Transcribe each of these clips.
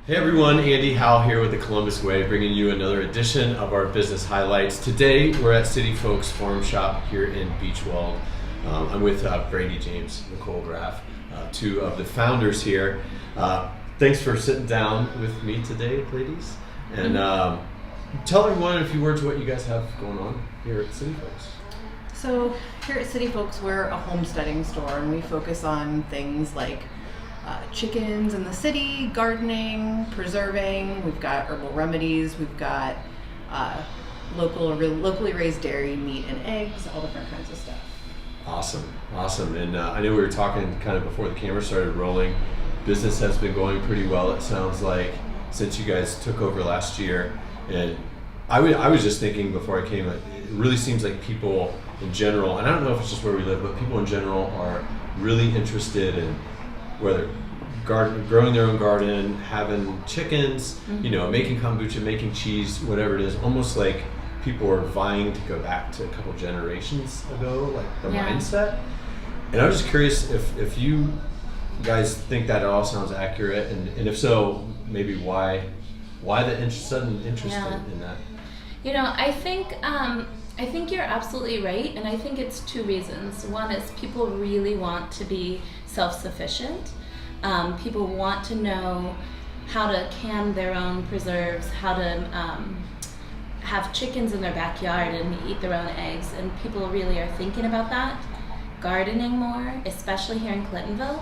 Hey everyone, Andy Howell here with the Columbus Way, bringing you another edition of our business highlights. Today we're at City Folks Farm Shop here in Beachweld. I'm with Brandi, James, Nicole Graff, two of the founders here. Thanks for sitting down with me today, ladies. And tell everyone in a few words what you guys have going on here at City Folks. So here at City Folks, we're a homesteading store, and we focus on things like chickens in the city, gardening, preserving. We've got herbal remedies. We've got locally raised dairy, meat, and eggs, all different kinds of stuff. Awesome. And I know we were talking kind of before the camera started rolling. Business has been going pretty well, it sounds like, since you guys took over last year. And I was just thinking before I came, it really seems like people in general, and I don't know if it's just where we live, but people in general are really interested in whether growing their own garden, having chickens, making kombucha, making cheese, whatever it is, almost like people are vying to go back to a couple generations ago, like the mindset. And I was just curious if you guys think that all sounds accurate, and if so, maybe why the sudden interest in that? I think you're absolutely right, and I think it's two reasons. One is people really want to be self-sufficient. People want to know how to can their own preserves, how to have chickens in their backyard and eat their own eggs, and people really are thinking about that. Gardening more, especially here in Clintonville.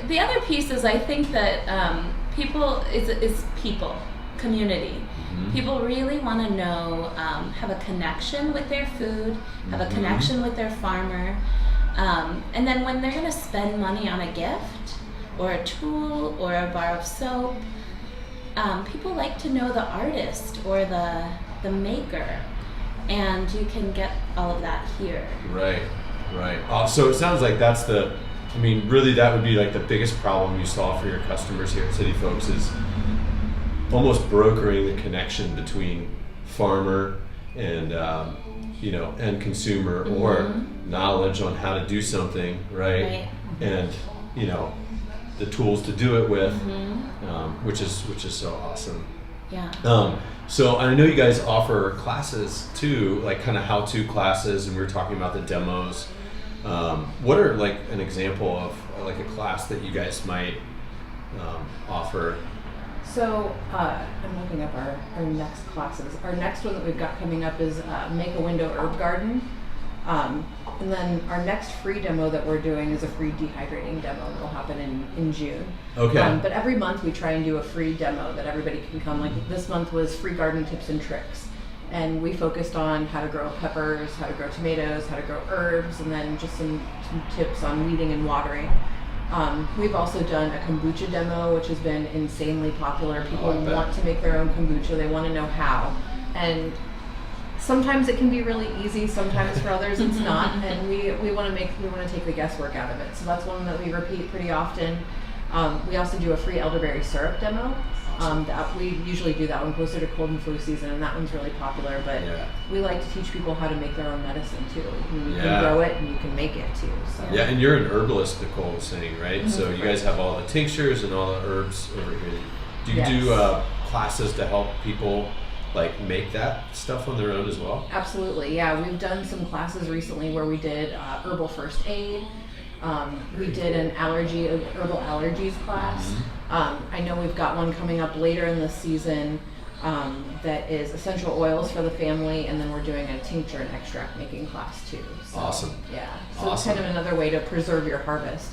The other piece is I think that people, community. People really want to know, have a connection with their food, have a connection with their farmer, and then when they're going to spend money on a gift or a tool or a bar of soap, people like to know the artist or the maker, and you can get all of that here. Right. So it sounds like really that would be like the biggest problem you solve for your customers here at City Folks is almost brokering the connection between farmer and end consumer, or knowledge on how to do something, right? And the tools to do it with, which is so awesome. Yeah. So I know you guys offer classes too, like kind of how-to classes, and we were talking about the demos. What are like an example of like a class that you guys might offer? So I'm looking up our next classes. Our next one that we've got coming up is Make a Window Herb Garden. And then our next free demo that we're doing is a free dehydrating demo that will happen in June. Okay. But every month we try and do a free demo that everybody can come. Like this month was free garden tips and tricks. And we focused on how to grow peppers, how to grow tomatoes, how to grow herbs, and then just some tips on weeding and watering. We've also done a kombucha demo, which has been insanely popular. People want to make their own kombucha. They want to know how. And sometimes it can be really easy. Sometimes for others it's not. And we want to take the guesswork out of it. So that's one that we repeat pretty often. We also do a free elderberry syrup demo. We usually do that one closer to cold and flu season, and that one's really popular. But we like to teach people how to make their own medicine too. You can grow it and you can make it too. So. Yeah, and you're an herbalist, Nicole was saying, right? So you guys have all the tinctures and all the herbs over here. Do you do classes to help people like make that stuff on their own as well? Absolutely, yeah. We've done some classes recently where we did herbal first aid. We did an herbal allergies class. I know we've got one coming up later in the season that is essential oils for the family, and then we're doing a tincture and extract making class too. So, awesome. Yeah. So it's kind of another way to preserve your harvest.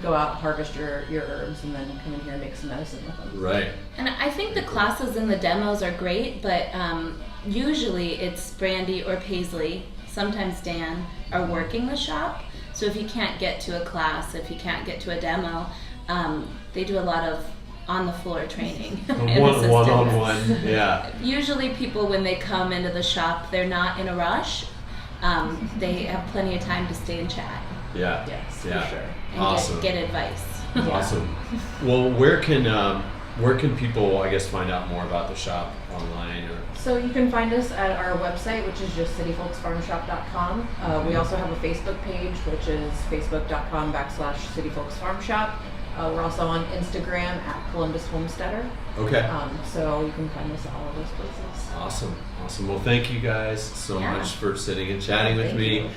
Go out, harvest your herbs, and then come in here and make some medicine with them. Right. And I think the classes and the demos are great, but usually it's Brandi or Paisley, sometimes Dan, are working the shop. So if you can't get to a class, if you can't get to a demo, they do a lot of on-the-floor training. One-on-one, yeah. Usually people, when they come into the shop, they're not in a rush. They have plenty of time to stay and chat. Yeah. Yes, for sure. And get advice. Awesome. Well, where can people, I guess, find out more about the shop online? So you can find us at our website, which is just cityfolksfarmshop.com. We also have a Facebook page, which is facebook.com/cityfolksfarmshop. We're also on Instagram at Columbus Homesteader. Okay. So you can find us at all of those places. Awesome. Well, thank you guys so Yeah. much for sitting and chatting with Thank me. you.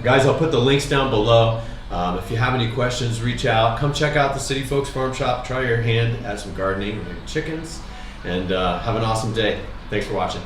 Guys, I'll put the links down below. If you have any questions, reach out. Come check out the City Folks Farm Shop. Try your hand at some gardening and chickens. And have an awesome day. Thanks for watching.